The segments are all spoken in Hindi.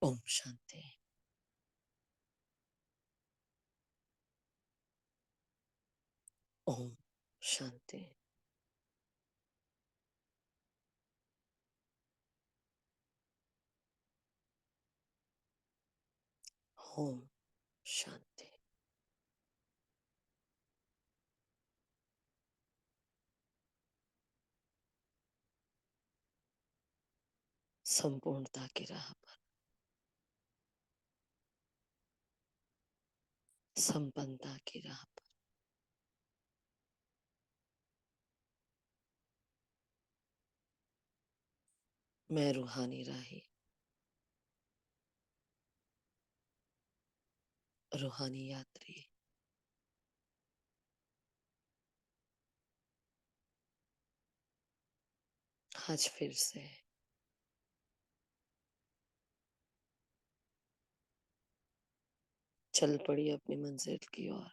ओम शांति। ओम शांति। ओम शांति। संपूर्णता की राह पर, संपन्नता की राह पर मैं रूहानी राही, रूहानी यात्री आज फिर से चल पड़ी अपनी मंजिल की ओर।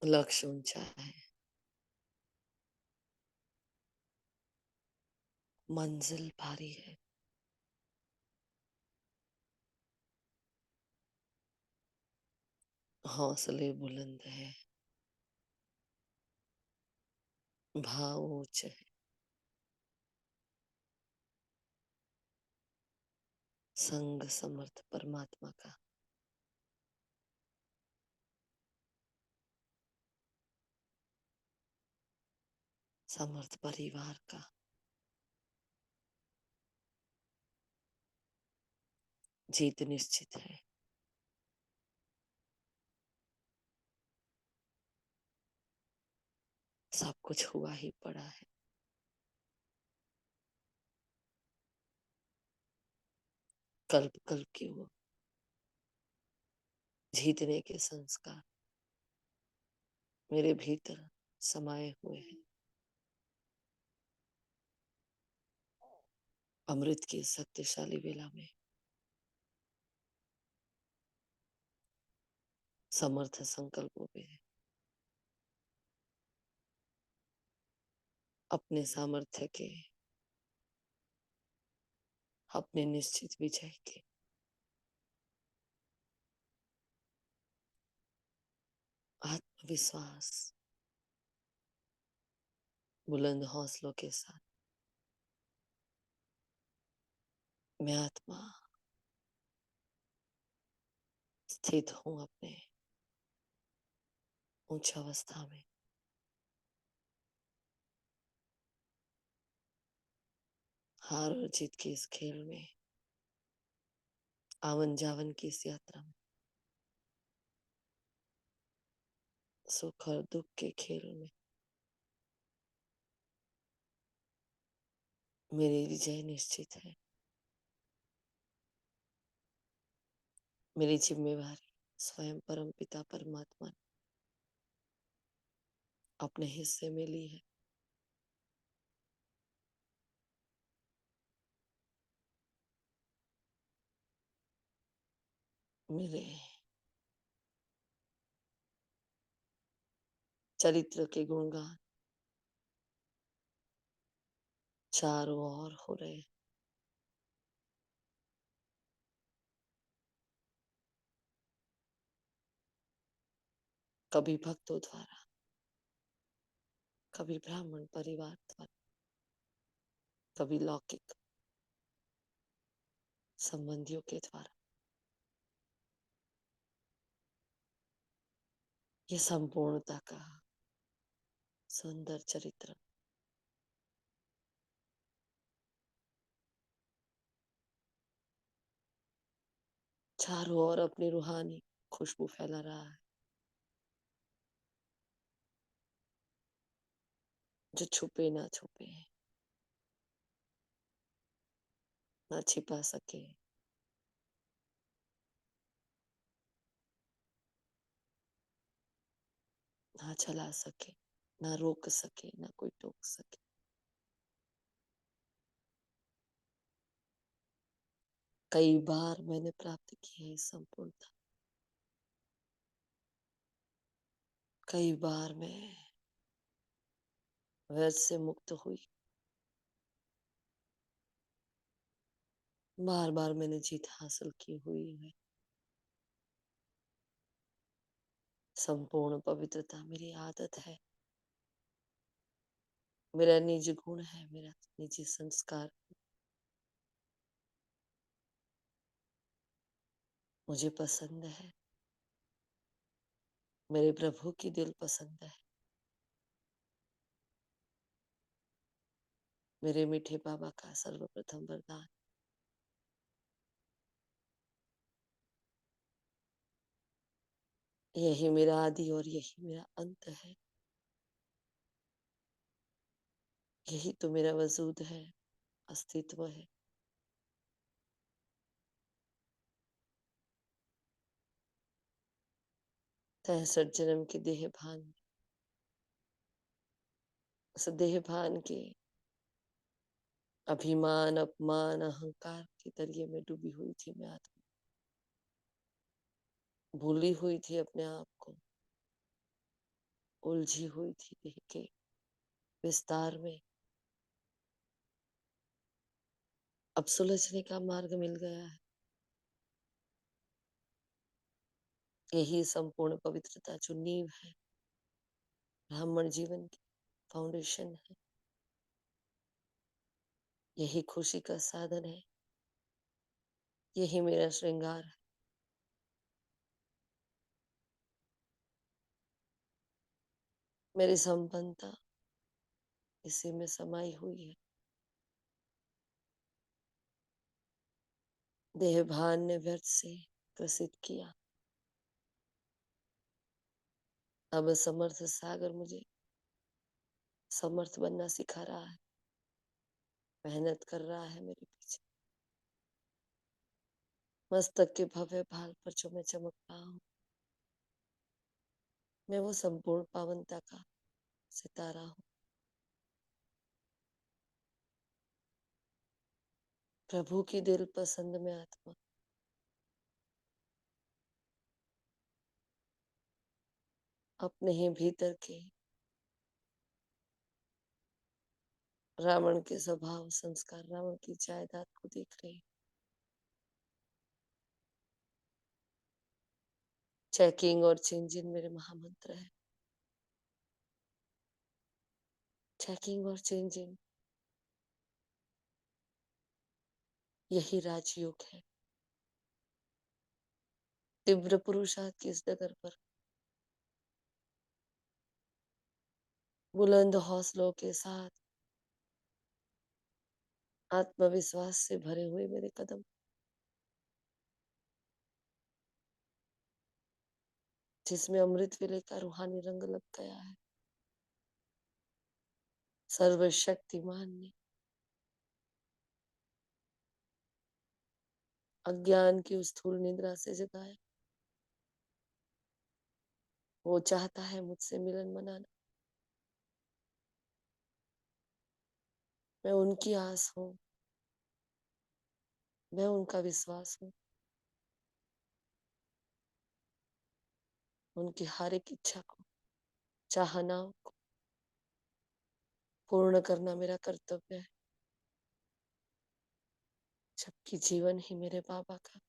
लक्ष्य ऊंचा है, मंजिल भारी है। हौसले बुलंद है, भाव ऊंचे है। संग समर्थ परमात्मा का समर्थ परिवार का जीत निश्चित है। सब कुछ हुआ ही पड़ा है। कल्प कल्प की वो जीतने के संस्कार मेरे भीतर समाये हुए हैं। अमृत की शक्तिशाली वेला में समर्थ संकल्पों पे अपने सामर्थ्य के, अपने निश्चित विजय के आत्मविश्वास, बुलंद हौसलों के साथ मैं आत्मा स्थित हूं अपने उच्च अवस्था में। हार और जीत के इस खेल में, आवन जावन की इस यात्रा में, सुख और दुख के खेल में मेरी विजय निश्चित है। मेरी जिम्मेवारी स्वयं परम पिता परमात्मा ने अपने हिस्से में ली है। मेरे चरित्र के गुणगान चारों ओर हो रहे हैं। कभी भक्तों द्वारा, कभी ब्राह्मण परिवार द्वारा, कभी लौकिक संबंधियों के द्वारा। ये संपूर्णता का सुंदर चरित्र चारों ओर अपनी रूहानी खुशबू फैला रहा है, जो छुपे ना छुपे, ना छिपा सके, ना चला सके, ना रोक सके, ना कोई टोक सके। कई बार मैंने प्राप्त की है इस संपूर्णता। कई बार मैं व्यर्थ से मुक्त हुई, बार बार मैंने जीत हासिल की हुई है। संपूर्ण पवित्रता मेरी आदत है, मेरा निज गुण है, मेरा निजी संस्कार। मुझे पसंद है, मेरे प्रभु की दिल पसंद है, मेरे मीठे बाबा का सर्वप्रथम वरदान। यही मेरा आदि और यही मेरा अंत है। यही तो मेरा वजूद है, अस्तित्व है। 63 जन्म के देह भान में, उस देह भान के अभिमान, अपमान, अहंकार के दरिये में डूबी हुई थी मैं आत्मा। भूली हुई थी अपने आप को, उलझी हुई थी देह के विस्तार में। अब सुलझने का मार्ग मिल गया है। यही संपूर्ण पवित्रता जो नींव है, ब्राह्मण जीवन की फाउंडेशन है। यही खुशी का साधन है, यही मेरा श्रृंगार है। मेरी संपन्नता इसी में समाई हुई है। देह भान ने व्यर्थ से ग्रसित किया। अब समर्थ सागर मुझे समर्थ बनना सिखा रहा है, मेहनत कर रहा है मेरे पीछे। मस्तक के भव्य भाल पर जो मैं चमक रहा हूँ, मैं वो संपूर्ण पावनता का सितारा हूँ। प्रभु की दिल पसंद में आत्मा, अपने ही भीतर के रावण के स्वभाव संस्कार, रावण की जायदाद को देख रही। चेकिंग और चेंजिंग मेरे महामंत्र है। चेकिंग और चेंजिंग, यही राजयोग है। तीव्र पुरुषार्थ की इस डगर पर बुलंद हौसलों के साथ आत्मविश्वास से भरे हुए मेरे कदम, जिसमें अमृत वेले का रूहानी रंग लग गया है। सर्वशक्तिमान ने अज्ञान की उस स्थूल निद्रा से जगाया। वो चाहता है मुझसे मिलन मनाना। मैं उनकी आस हूँ, मैं उनका विश्वास हूँ। उनकी हर एक इच्छा को, चाहनाओं को पूर्ण करना मेरा कर्तव्य है, जबकि जीवन ही मेरे बाबा का।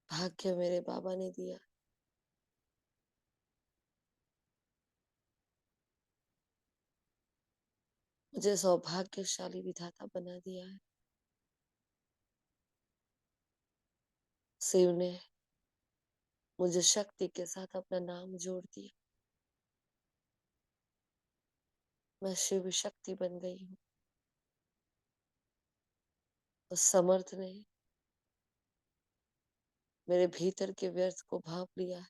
भाग्य मेरे बाबा ने दिया। मुझे सौभाग्यशाली विधाता बना दिया है। शिव ने मुझे शक्ति के साथ अपना नाम जोड़ दिया। मैं शिव शक्ति बन गई हूँ। उस समर्थ ने मेरे भीतर के व्यर्थ को भांप लिया है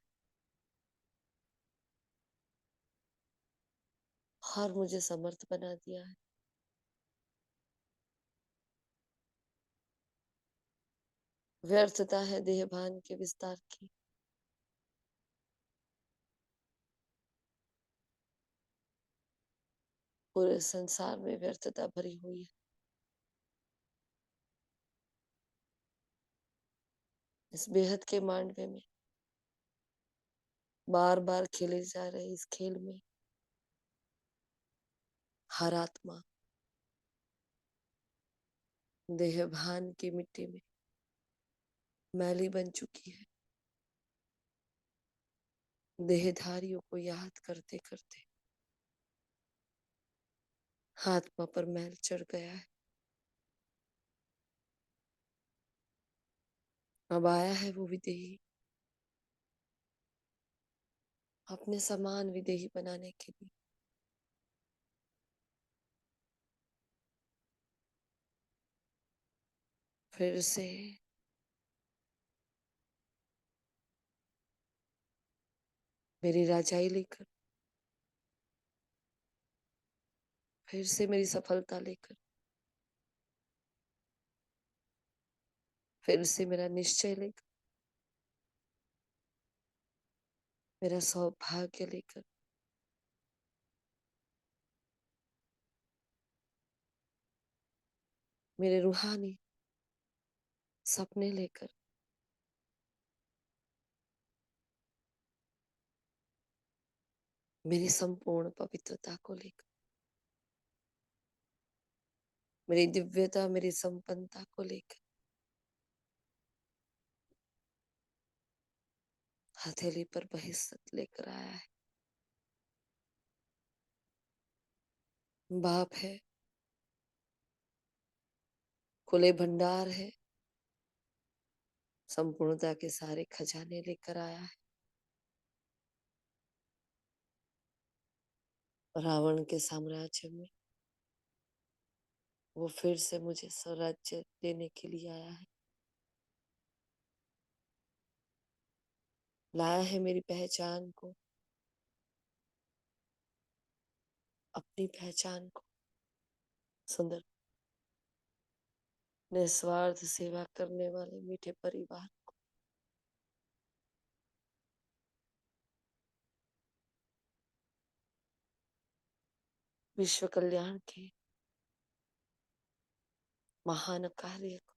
और मुझे समर्थ बना दिया है। व्यर्थता है देहभान के विस्तार की। पूरे संसार में व्यर्थता भरी हुई है। इस बेहद के मांडवे में बार बार खेले जा रहे इस खेल में हर आत्मा देह भान की मिट्टी में मैली बन चुकी है। देहधारियों को याद करते करते आत्मा पर मैल चढ़ गया है। अब आया है वो विदेही, अपने समान विदेही बनाने के लिए। फिर से मेरी राजाई लेकर, फिर से मेरी सफलता लेकर, फिर से मेरा निश्चय लेकर, मेरा सौभाग्य लेकर, मेरे रूहानी सपने लेकर, मेरी संपूर्ण पवित्रता को लेकर, मेरी दिव्यता, मेरी संपन्नता को लेकर हथेली पर बहिष्कत लेकर आया है। बाप है, खुले भंडार है, संपूर्णता के सारे खजाने लेकर आया है। रावण के साम्राज्य में वो फिर से मुझे स्वराज्य देने के लिए आया है। लाया है मेरी पहचान को, अपनी पहचान को, सुंदर निस्वार्थ सेवा करने वाले मीठे परिवार, विश्व कल्याण के महान कार्य को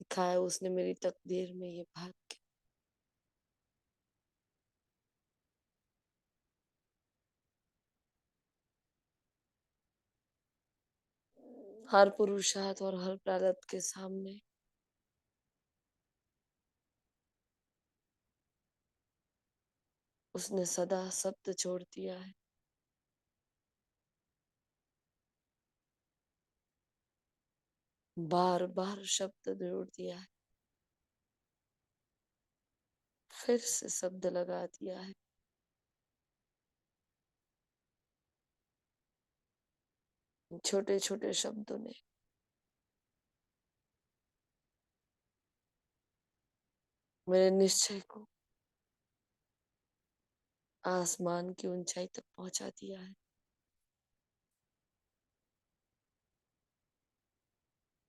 दिखाया उसने मेरी तकदीर में ये भाग्य। हर पुरुषार्थ और हर प्रारब्ध के सामने उसने सदा शब्द छोड़ दिया है। बार बार शब्द जोड़ दिया है, फिर से शब्द लगा दिया है। छोटे छोटे शब्दों ने मेरे निश्चय को आसमान की ऊंचाई तक पहुंचा दिया है।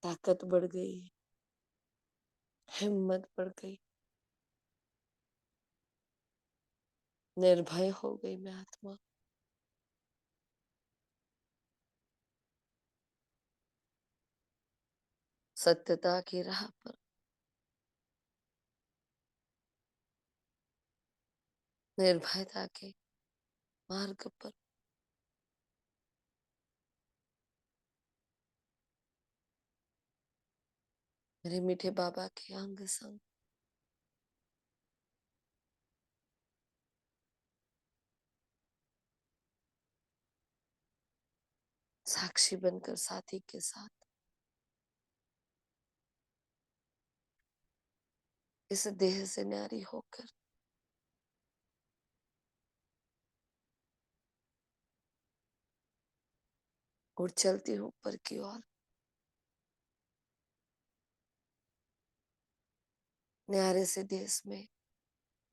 ताकत बढ़ गई, हिम्मत बढ़ गई, निर्भय हो गई मैं आत्मा। सत्यता की राह पर, निर्भयता के मार्ग पर मेरे मीठे बाबा के अंग संग साक्षी बनकर साथी के साथ इस देह से न्यारी होकर और चलती हूँ ऊपर की ओर, न्यारे से देश में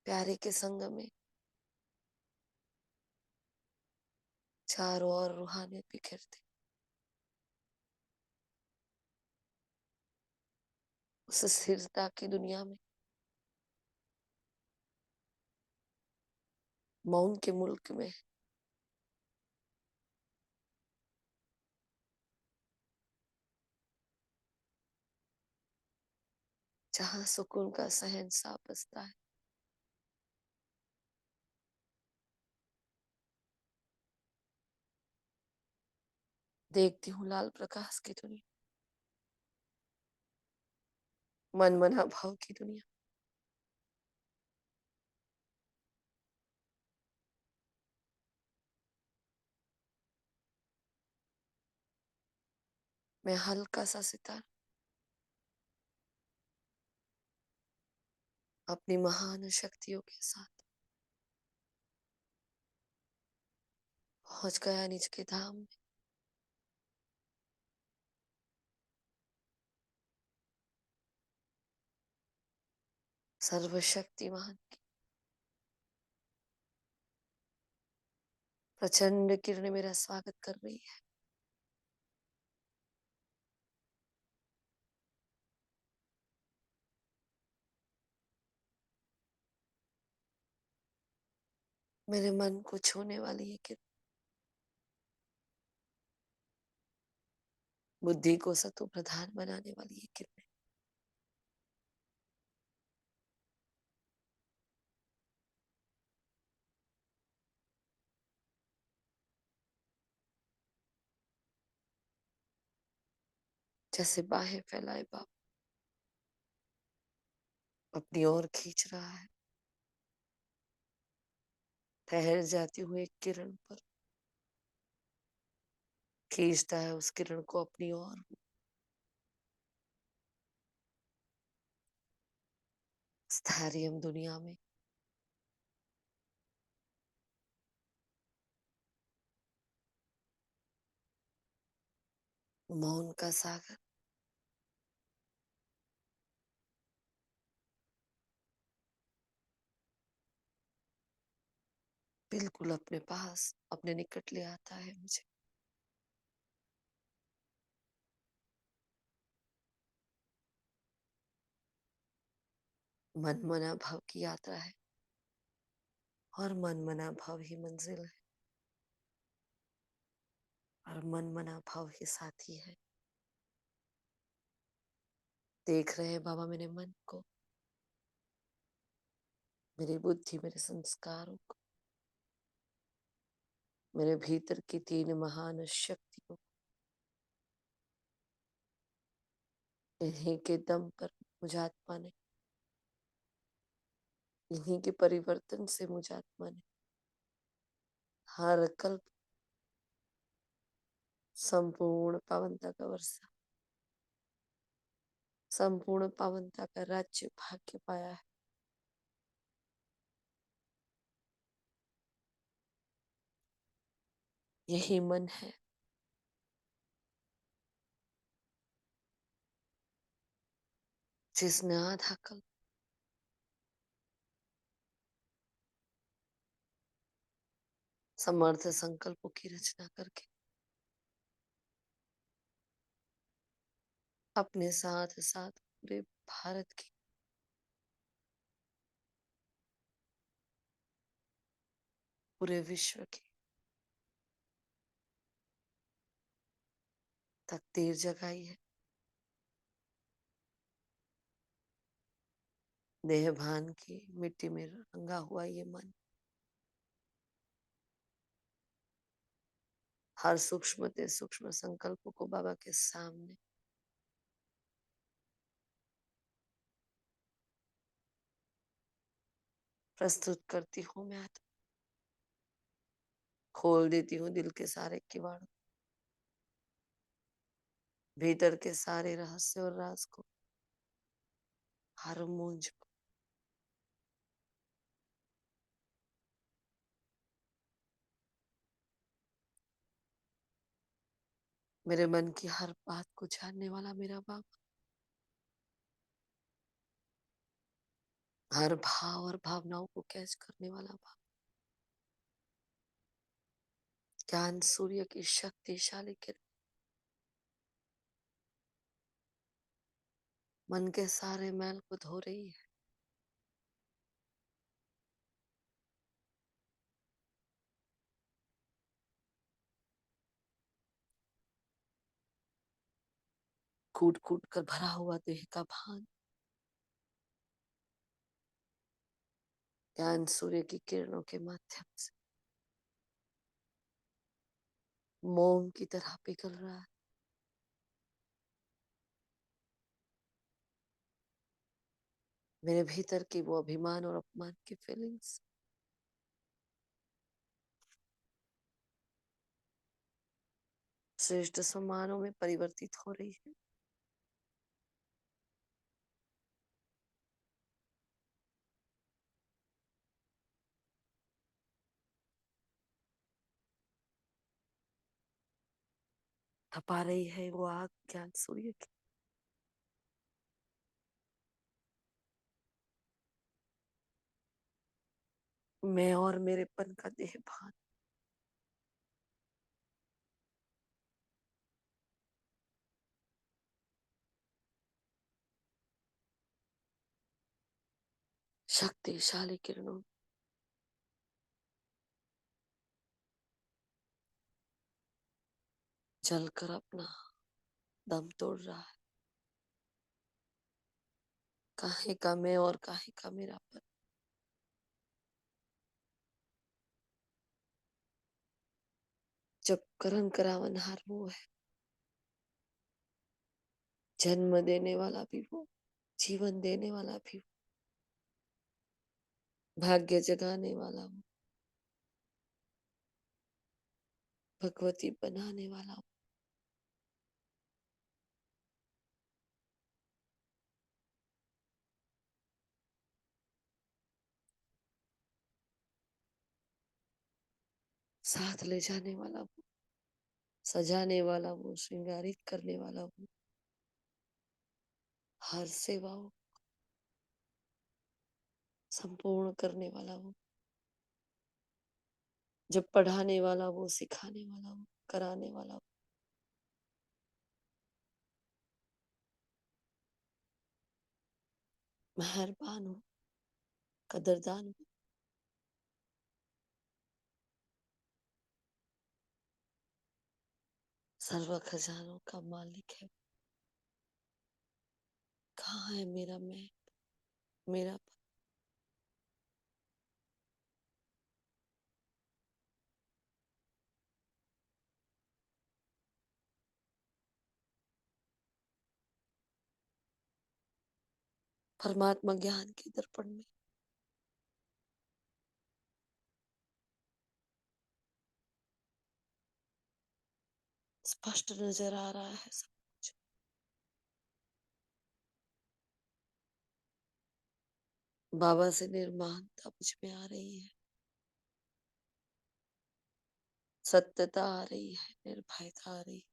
प्यारे के संग में चारों ओर रूहानियत बिखेरते उस स्थिरता की दुनिया में, मौन के मुल्क में, जहाँ सुकून का शहंशाह बसता है। देखती हूँ लाल प्रकाश की दुनिया, मनमना भाव की दुनिया। मैं हल्का सा सितारा अपनी महान शक्तियों के साथ पहुंच गया निज के धाम में। सर्वशक्तिमान की प्रचंड किरण मेरा स्वागत कर रही है। मेरे मन को छूने वाली है किरण, बुद्धि को सतो प्रधान बनाने वाली है किरण, जैसे बाहें फैलाए बाप अपनी ओर खींच रहा है। ठहर जाती हूँ एक किरण पर, खींचता है उस किरण को अपनी ओर। स्थारियम दुनिया में मौन का सागर, बिल्कुल अपने पास अपने निकट ले आता है मुझे। मनमना भाव की यात्रा है और मनमना भाव ही मंजिल है और मनमना भाव ही साथी है। देख रहे हैं बाबा मेरे मन को, मेरी बुद्धि, मेरे संस्कारों को, मेरे भीतर की तीन महान शक्तियों, इन्हीं के दम पर मुझ आत्मा ने, इन्हीं के परिवर्तन से मुझ आत्मा ने हर कल्प संपूर्ण पावनता का वर्षा, संपूर्ण पावनता का राज्य भाग्य पाया है। यही मन है जिसने आधा कल्प समर्थ संकल्पों की रचना करके अपने साथ साथ पूरे भारत की, पूरे विश्व की तकदीर जगाई है। देह भान की मिट्टी में रंगा हुआ ये मन हर सूक्ष्म ते सूक्ष्म संकल्पों को बाबा के सामने प्रस्तुत करती हूँ। मैं खोल देती हूँ दिल के सारे किवाड़, भीतर के सारे रहस्य और राज को, हर मूंज को। मेरे मन की हर बात को जानने वाला मेरा बाबा, हर भाव और भावनाओं को कैच करने वाला बाबा, ज्ञान सूर्य की शक्तिशाली किरण मन के सारे मैल को धो रही है। कूट कूट कर भरा हुआ देह का भान ज्ञान सूर्य की किरणों के माध्यम से मोम की तरह पिघल रहा है। मेरे भीतर की वो अभिमान और अपमान की फीलिंग्स श्रेष्ठ सम्मानों में परिवर्तित हो रही है। तपा रही है वो आग ज्ञान सूर्य की। मैं और मेरेपन का देह भान शक्तिशाली किरणों जलकर अपना दम तोड़ रहा है। काहे का मैं और काहे का मेरापन। जब करण करावनहार वो है, जन्म देने वाला भी वो, जीवन देने वाला भी वो, भाग्य जगाने वाला वो, भगवती बनाने वाला वो, साथ ले जाने वाला वो, सजाने वाला वो, श्रृंगारित करने वाला वो, हर सेवाओं संपूर्ण करने वाला वो, जब पढ़ाने वाला वो, सिखाने वाला वो, कराने वाला वो, मेहरबान हो, कदरदान हो, सर्व खजानों का मालिक है। कहाँ है मेरा मैं, मेरा परमात्मा ज्ञान के दर्पण में स्पष्ट नजर आ रहा है सब कुछ। बाबा से निर्माणता मुझ में आ रही है, सत्यता आ रही है, निर्भयता आ रही है।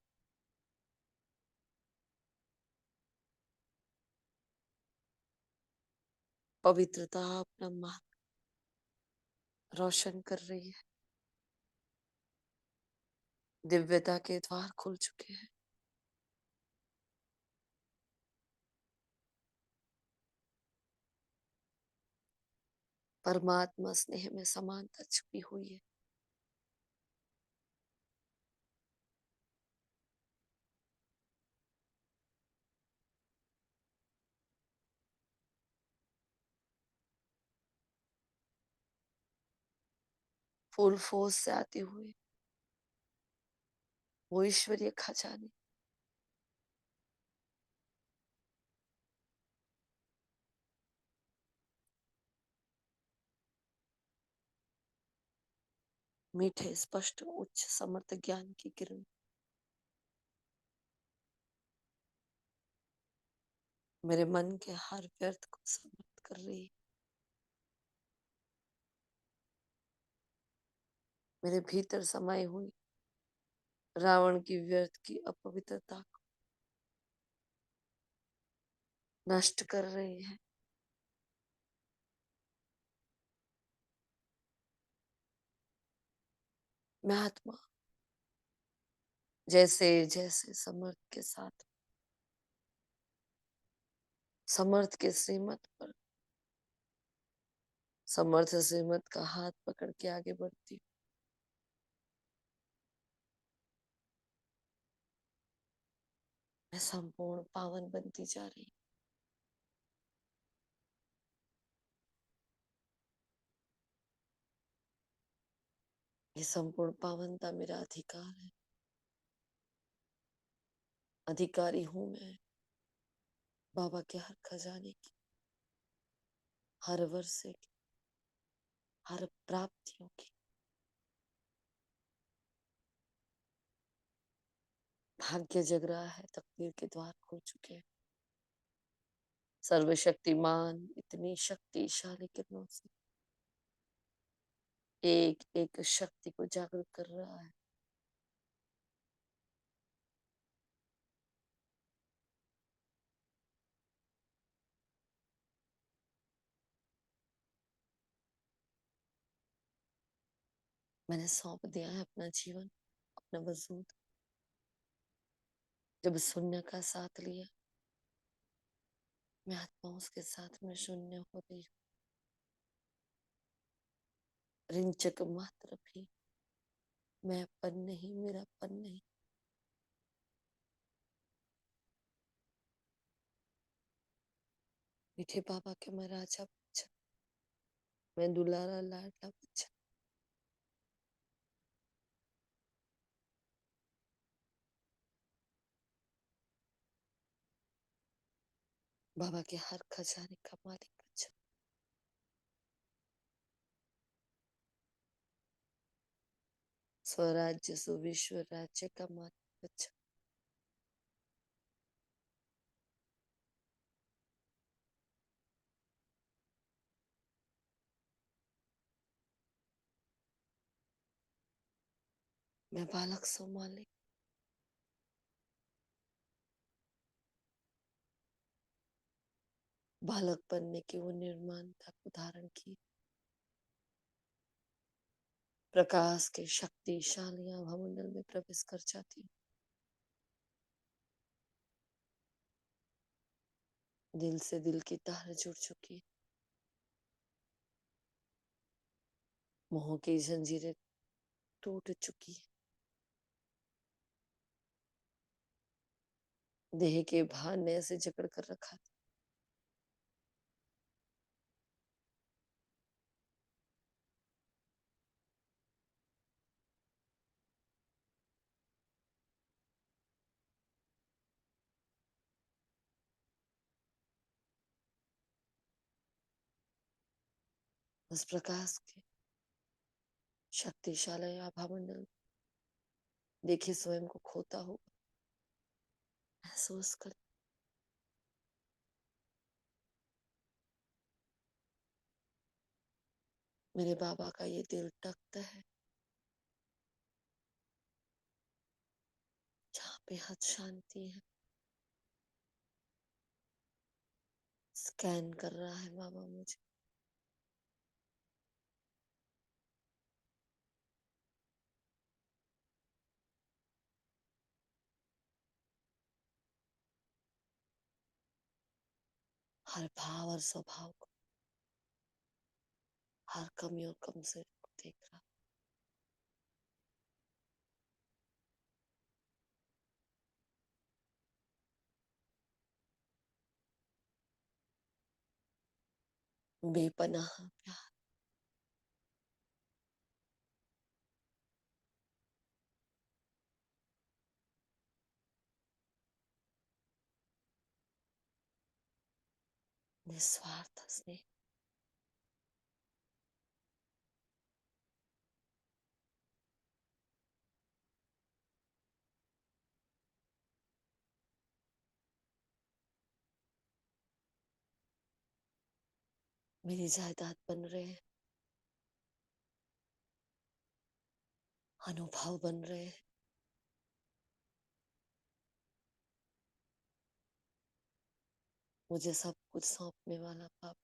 पवित्रता अपना मार्ग रोशन कर रही है। दिव्यता के द्वार खुल चुके हैं। परमात्मा स्नेह में समानता छुपी हुई है। फूल फोस से आते हुए वो ईश्वरीय खजाने मीठे स्पष्ट उच्च समर्थ ज्ञान की किरण मेरे मन के हर व्यर्थ को समर्थ कर रही है। मेरे भीतर समाई हुई रावण की व्यर्थ की अपवित्रता को नष्ट कर रही है। मैं आत्मा जैसे जैसे समर्थ के साथ समर्थ के श्रीमत पर समर्थ श्रीमत का हाथ पकड़ के आगे बढ़ती हूँ। मैं संपूर्ण पावन बनती जा रही हूँ। ये संपूर्ण पावनता मेरा अधिकार है। अधिकारी हूं मैं बाबा के हर खजाने की, हर वर्षे की, हर प्राप्तियों की। भाग्य जग रहा है, तकदीर के द्वार खुल चुके हैं। सर्वशक्तिमान इतनी शक्तिशाली किरणों से एक एक शक्ति को जागृत कर रहा है। मैंने सौंप दिया है अपना जीवन, अपना वजूद। जब शून्य का साथ लिया, मैं आत्मा उसके साथ में शून्य हो रही हूँ। रिंचक मात्र भी मैं पन नहीं, मेरा पन नहीं। मीठे बाबा के मैं राजा बच्चा, मैं दुलारा लाडला बच्चा। बाबा के हर खजाने का मालिक बच्चा। स्वराज्य सुविश्व राज्य का मालिक बच्चा। मैं बालक सो मालिक। बालक बनने की वो निर्माणता को धारण की, प्रकाश के शक्तिशाली आभामंडल में प्रवेश कर जाती। दिल से दिल की तार जुड़ चुकी, मोह की जंजीरें टूट चुकी, देह के भार ने ऐसे जकड़ कर रखा था। उस प्रकाश के शक्तिशाली आभामंडल देखिए स्वयं को खोता हुआ महसूस कर। मेरे बाबा का ये दिल तख्त है, जहाँ पे हद शांति है। स्कैन कर रहा है बाबा मुझे। हर भाव और स्वभाव को, हर कमी और कमजोरी को देख रहा। बेपनाह प्यार, निस्वार्थ स्नेह। मेरी जायदाद बन रहे हैं, अनुभव बन रहे हैं। मुझे सब कुछ सौंपने वाला बाप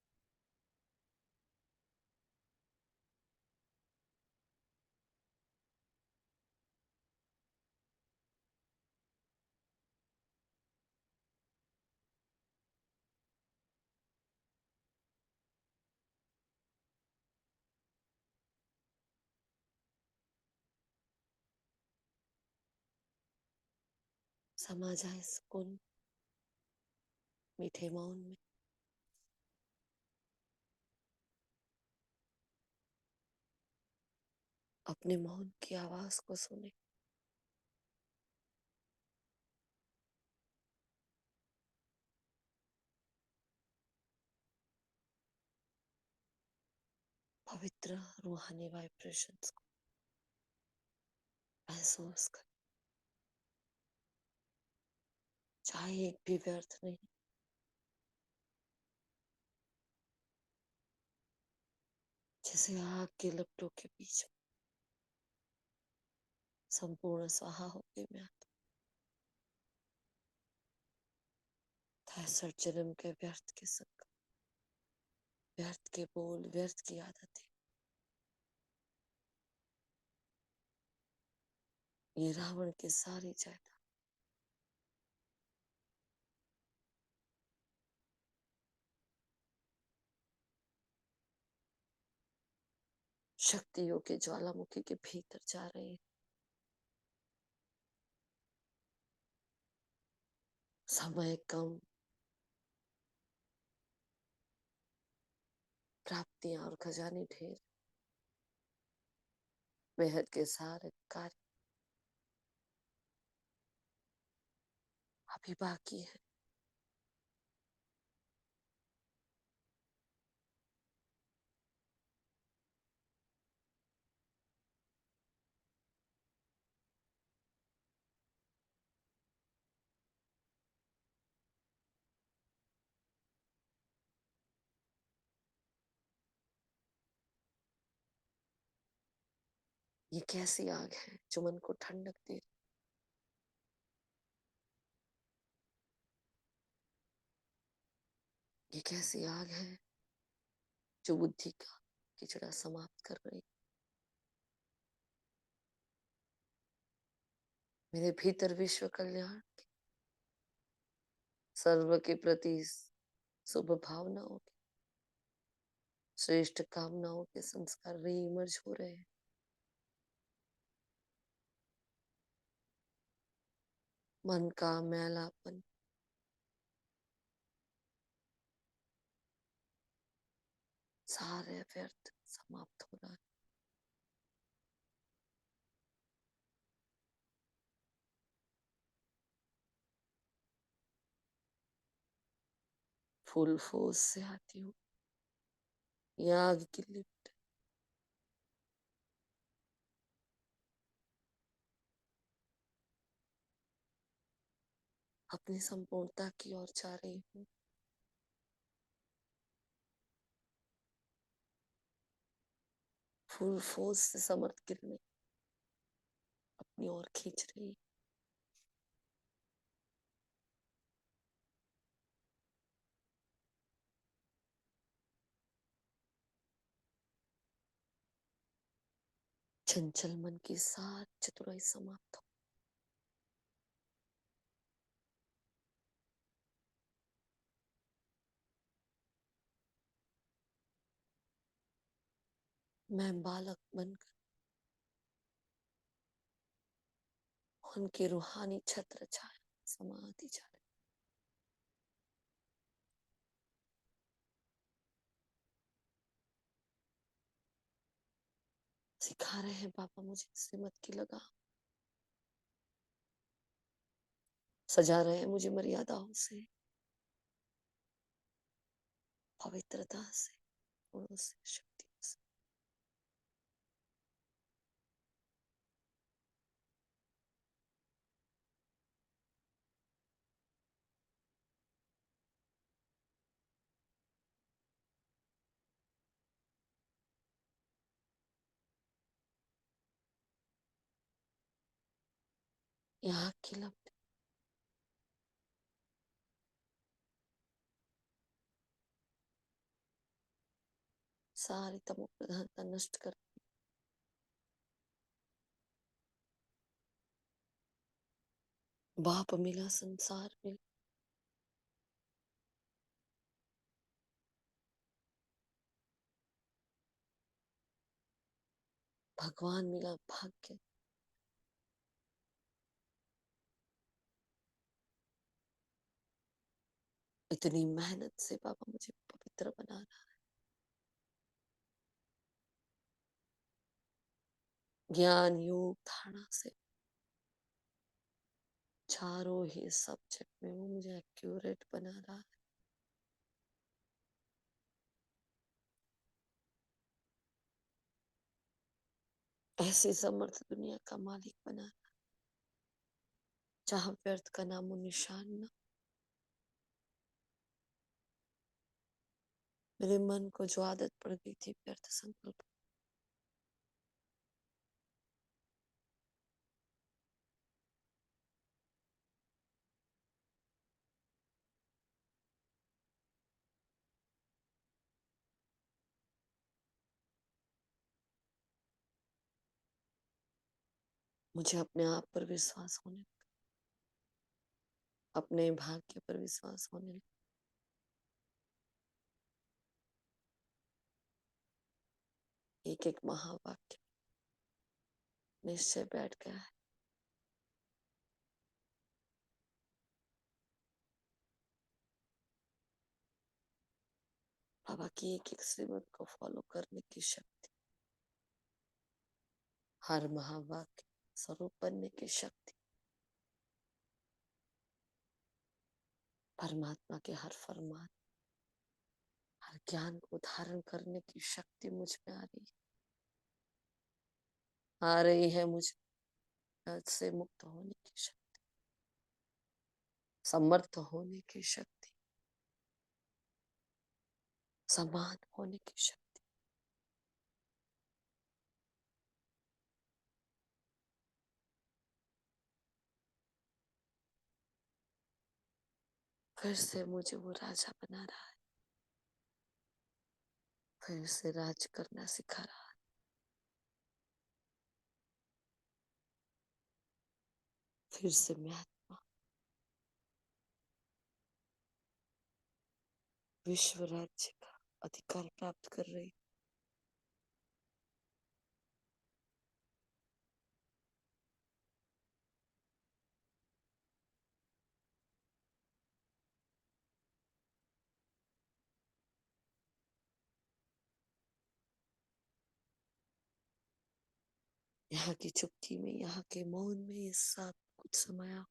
समा जाए सुकून मीठे मौन में। अपने मौन की आवाज को सुने। पवित्र रूहानी वाइब्रेशंस को महसूस कर, चाहे एक भी व्यर्थ नहीं, जैसे आग के लपटों के बीच संपूर्ण स्वाहा होके मैं आता। 63 जन्म के व्यर्थ के संग, व्यर्थ के बोल, व्यर्थ की आदतें, ये रावण की सारी जायदाद शक्तियों के ज्वालामुखी के भीतर जा रही है। समय कम, प्राप्तियां और खजाने ढेर, बेहद के सारे कार्य अभी बाकी है। ये कैसी आग है जो मन को ठंडक दे, ये कैसी आग है जो बुद्धि का किचड़ा समाप्त कर रही। मेरे भीतर विश्व कल्याण, सर्व के प्रति शुभ भावनाओं के, श्रेष्ठ कामनाओं के संस्कार रीइमर्ज हो रहे हैं। मन का मैलापन, सारे व्यर्थ समाप्त हो रहा है। फुल फोर्स से आती हूँ, ये आग की लिफ्ट अपनी संपूर्णता की ओर जा रही हूँ। फुल फोर्स से समर्थ किरणें अपनी ओर खींच रही। चंचल मन की सात चतुराई समाप्त हो। मैं बालक बनकर उनके रूहानी छत्र छाया समाती जा रही। सिखा रहे हैं बाबा मुझे श्रीमत की लगाम, सजा रहे हैं मुझे मर्यादाओं से, पवित्रता से, गुणों से, शक्तियों से। यहाँ की लपट सारी तमो प्रधानता नष्ट कर, बाप मिला संसार मिला, भगवान मिला भाग्य। इतनी मेहनत से बाबा मुझे पवित्र बना रहा है। ज्ञान योग धारणा से चारों ही सब्जेक्ट में वो मुझे एक्यूरेट बना रहा है। ऐसी समर्थ दुनिया का मालिक बना, जहां व्यर्थ का नामो निशान न। मेरे मन को जो आदत पड़ गई थी व्यर्थ संकल्प, मुझे अपने आप पर विश्वास होने, अपने भाग्य पर विश्वास होने लगा। एक एक महावाक्य निश्चय बैठ गया है। बाबा की एक एक श्रीमत को फॉलो करने की शक्ति, हर महावाक्य स्वरूप बनने की शक्ति, परमात्मा के हर फरमान, हर ज्ञान को धारण करने की शक्ति मुझ में आ रही है मुझ से मुक्त होने की शक्ति, समर्थ होने की शक्ति, समान होने की शक्ति। फिर से मुझे वो राजा बना रहा है, फिर से राज करना सिखा रहा है। फिर से मैं आत्मा विश्व राज्य का अधिकार प्राप्त कर रही। यहाँ की चुप्ती में, यहाँ के मौन में ये सब कुछ समाया।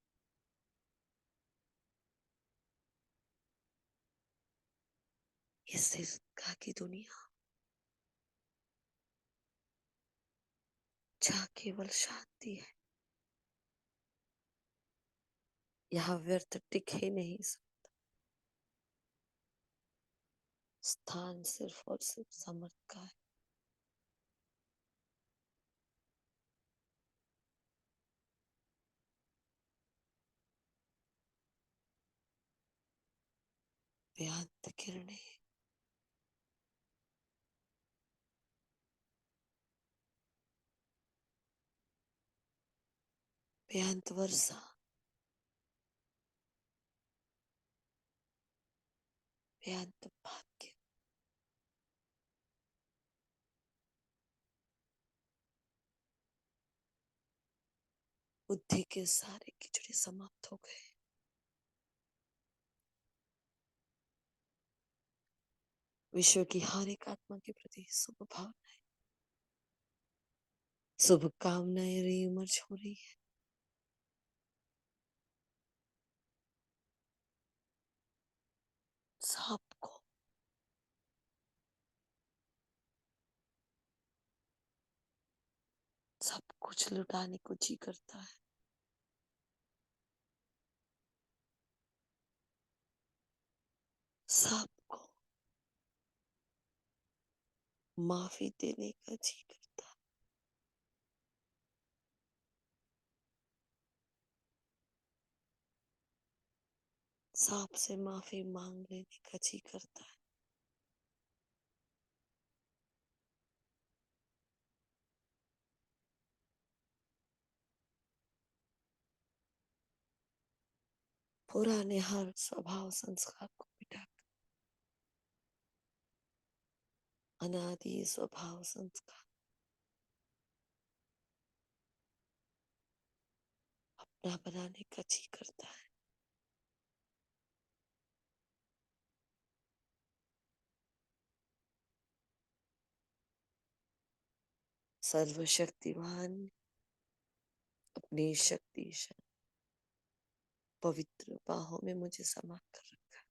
ये सिर्फ की दुनिया, जहाँ केवल शांति है। यहाँ व्यर्थ टिक ही नहीं सकता। स्थान सिर्फ और सिर्फ समर्थ का है। बेअंत किरणें, बेअंत वर्षा, बेअंत भाग्य, बुद्धि के सारे कीचड़े समाप्त हो गए। विश्व की हर एक आत्मा के प्रति शुभ भावनाएं, शुभ कामनाएं रीमर्ज हो रही है। सबको सब कुछ लुटाने को जी करता है। सबको माफी देने का जी करता है। सबसे माफी मांग लेने का जी करता है। पुराने हर स्वभाव संस्कार को मिटा, अनादि स्वभाव संस्कार अपना बनाने का जी करता है। सर्वशक्तिमान अपनी शक्ति से पवित्र बाहों में मुझे समा कर रखा,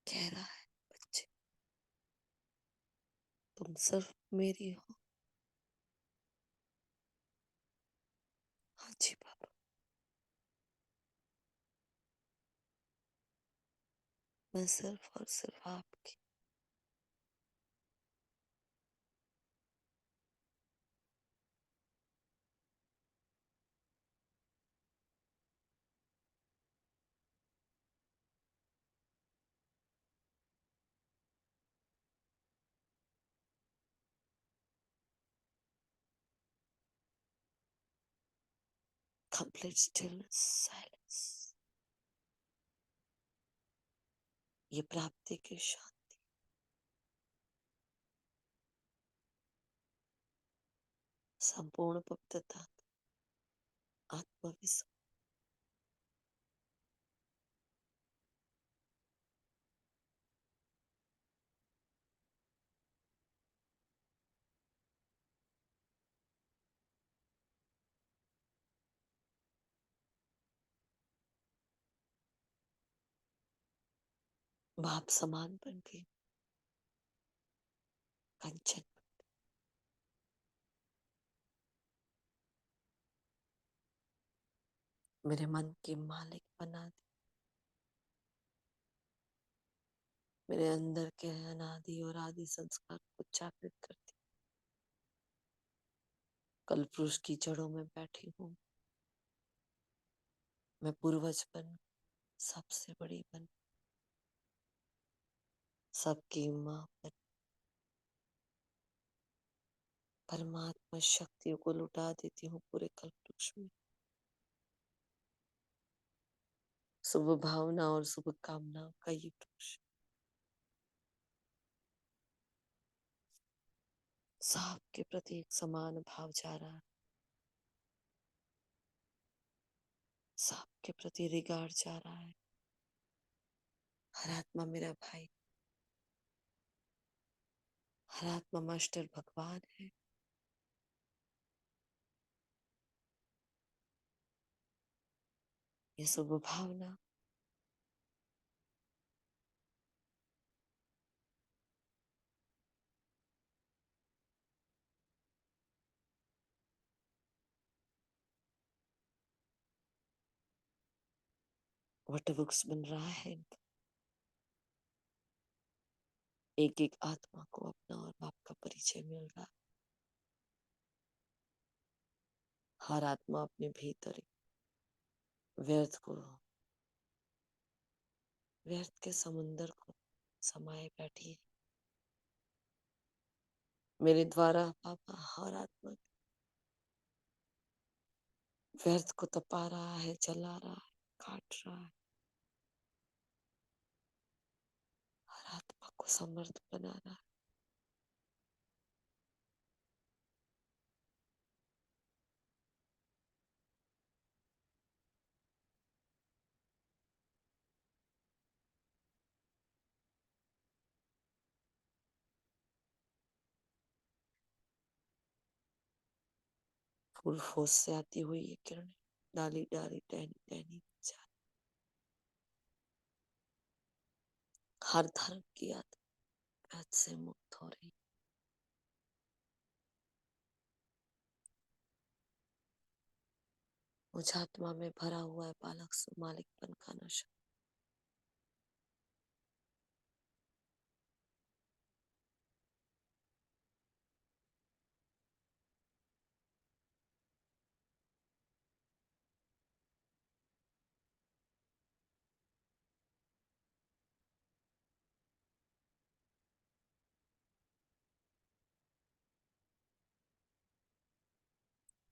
कह रहा है बच्चे तुम सिर्फ मेरी हो। हाँ जी बाबा। मैं सिर्फ और सिर्फ आपकी। कंप्लीट स्टिलनेस, साइलेंस, ये प्राप्ति की शांति, संपूर्ण पवित्रता, आत्मविश्वास। बाप समान बन के कंचन, मेरे मन की मालिक बना दे। मेरे अंदर के अनादि और आदि संस्कार को जागृत कर दे। कल पुरुष की जड़ों में बैठी हूँ, मैं पूर्वज बन, सबसे बड़ी बन, सबकी माँ बन, परमात्मा शक्तियों को लुटा देती हूँ पूरे कल्प में। शुभ भावना और शुभ कामनाओं का ये पुरुष सबके प्रति एक समान भाव जा रहा है, सबके प्रति रिगार्ड जा रहा है। हर आत्मा मेरा भाई, हर आत्मा मास्टर भगवान है। ये शुभ भावना वटवृक्ष बन रहा है। एक एक आत्मा को अपना और बाप का परिचय मिल रहा है। हर आत्मा अपने भीतर व्यर्थ को, व्यर्थ के समुंदर को समाये बैठी है। मेरे द्वारा पापा हर आत्मा व्यर्थ को तपा रहा है, जला रहा है, काट रहा है। हर आत्मा को समर्थ बना रहा है। फूल फोस से आती हुई ये किरण डाली डाली टहनी टहनी जा, हर धर्म की आत्मा से मुक्त हो रही। मुझ आत्मा में भरा हुआ है बालक से मालिकपन का नशा।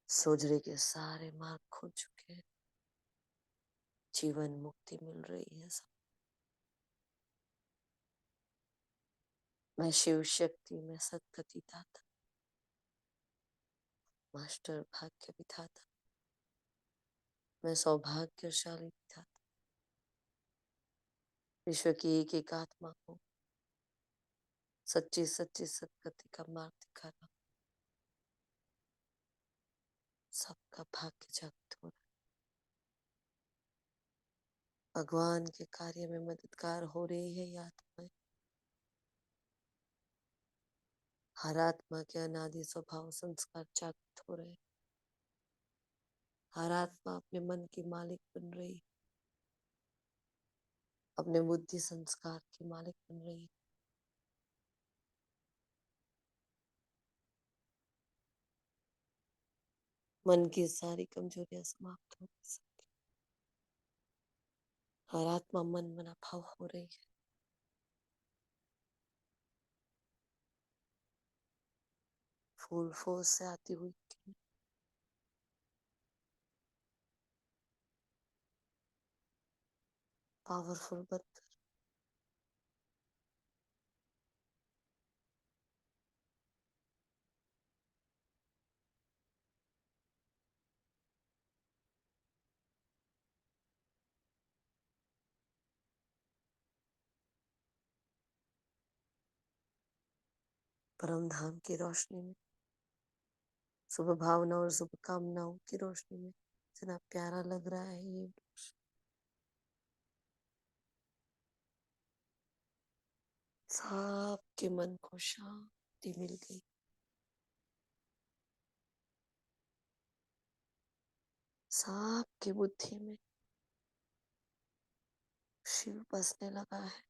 सोजरे के सारे मार्ग खुल चुके हैं, जीवन मुक्ति मिल रही है सब। मैं शिव शक्ति में सदगति दाता, मास्टर भाग्य विधाता, मैं सौभाग्यशाली विधाता। विश्व की एक एक आत्मा को सच्ची सच्ची सदगति का मार्ग दिखा रहा हूं। सबका भाग्य जागृत हो रहा है। भगवान के कार्य में मददगार हो रही है ये आत्माएं। हर आत्मा के अनादि स्वभाव संस्कार जागृत हो रहे। हर आत्मा अपने मन की मालिक बन रही, अपने बुद्धि संस्कार की मालिक बन रही। मन की सारी कमजोरियां समाप्त हो गई। हर आत्मा मन मना भाव हो रही है। फुल फोर्स से आती हुई पावरफुल बन परम धाम की रोशनी में, शुभ भावना और शुभ कामनाओं की रोशनी में इतना प्यारा लग रहा है ये। सबके मन को शांति मिल गई। सबकी बुद्धि में शिव बसने लगा है।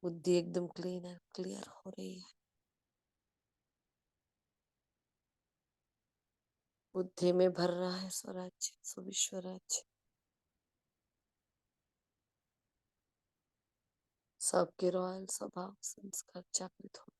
बुद्धि एकदम क्लियर हो रही है। बुद्धि में भर रहा है स्वराज्य, सुविश्वराज्य। सबके रॉयल स्वभाव संस्कार जागृत हो।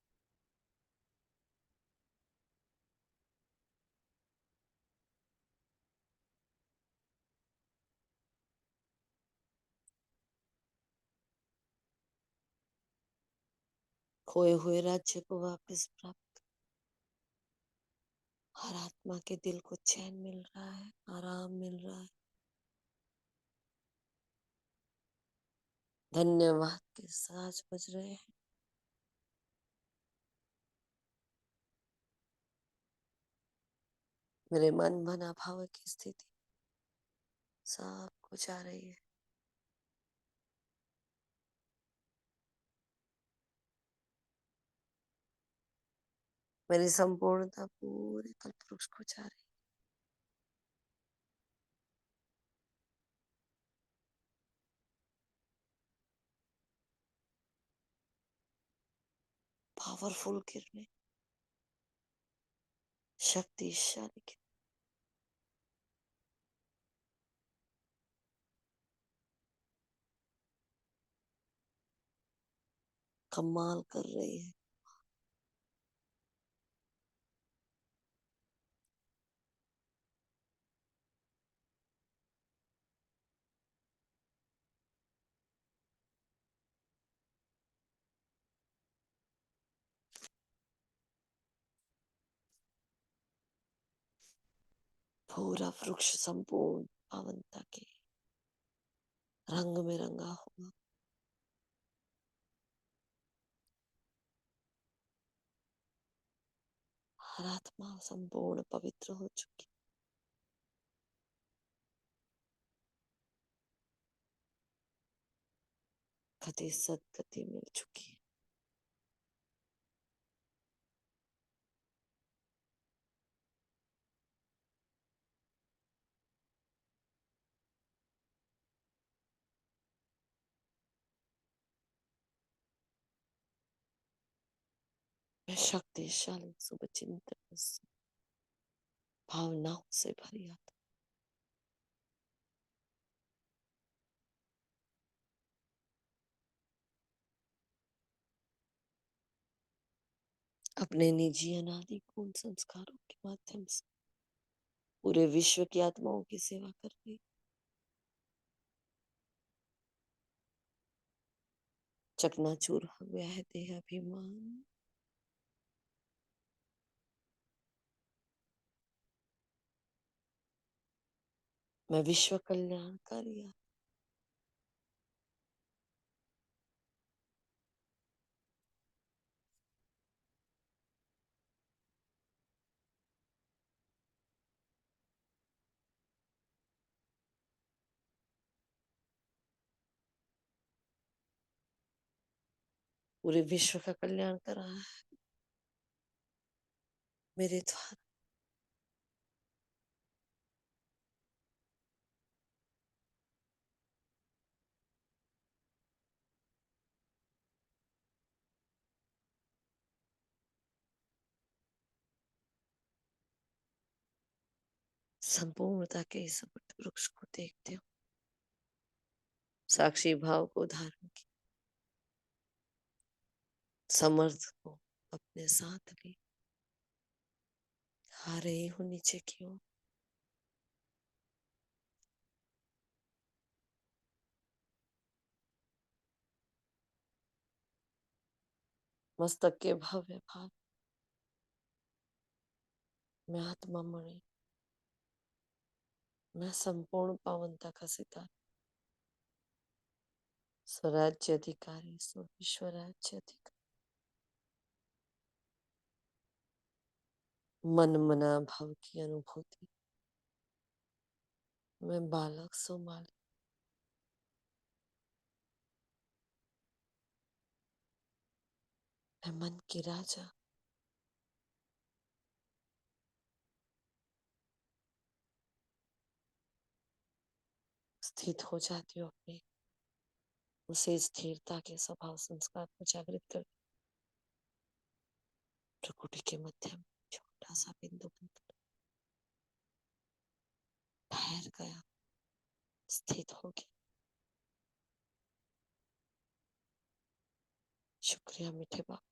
खोए हुए राज्य को वापस प्राप्त। हर आत्मा के दिल को चैन मिल रहा है, आराम मिल रहा है। धन्यवाद के साज बज रहे हैं। मेरे मन मना भाव की स्थिति सब कुछ आ रही है। मेरी संपूर्णता पूरे कल्प वृक्ष को जा रही है। पावरफुल किरणें, शक्तिशाली किरणें कमाल कर रही है। पूरा वृक्ष संपूर्ण पावनता के रंग में रंगा हुआ। हर आत्मा संपूर्ण पवित्र हो चुकी। गति सदगति मिल चुकी। मैं शक्तिशाली शुभ चिंतन भावनाओं से भरी आता। अपने निजी अनादि गुण संस्कारों के माध्यम से पूरे विश्व की आत्माओं की सेवा कर रही। चकनाचूर हो गया है देह अभिमान। मैं विश्व कल्याणकारी। पूरे विश्व का कल्याण करा है मेरे द्वारा। संपूर्णता के इस वट वृक्ष को देखते हो, साक्षी भाव को धारण की, समर्थ को अपने साथ ली, आ रही हूँ नीचे की ओर। मस्तक के भव्य भाग में आत्मा मणि, मैं संपूर्ण पावनता का सितारा, स्वराज्य अधिकारी, स्व विश्वराज्य अधिकारी, मन मना भाव की अनुभूति, मैं बालक सो मालिक, मैं मन की राजा, स्थित हो जाती हूँ अपने उसे स्थिरता के स्वभाव संस्कार को जागृत कर, प्रकृति के मध्य में छोटा सा बिंदु बनकर ठहर गया, स्थित हो गया। शुक्रिया मीठे बाप,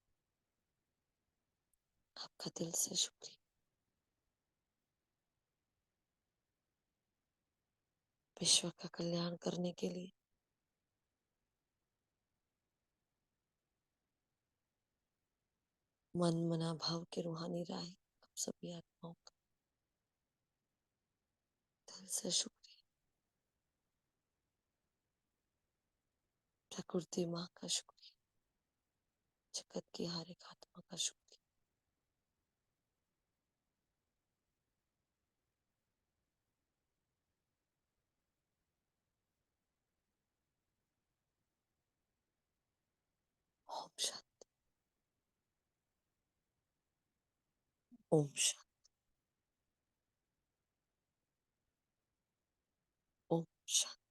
आपका दिल से शुक्रिया। विश्व का कल्याण करने के लिए मन मना भाव के रूहानी राह आप सभी आत्माओं का दिल से शुक्रिया। प्रकृति माँ का शुक्रिया, जगत की हर एक आत्मा का शुक्रिया। ओम शांति, ओम शांति, ओम शांति।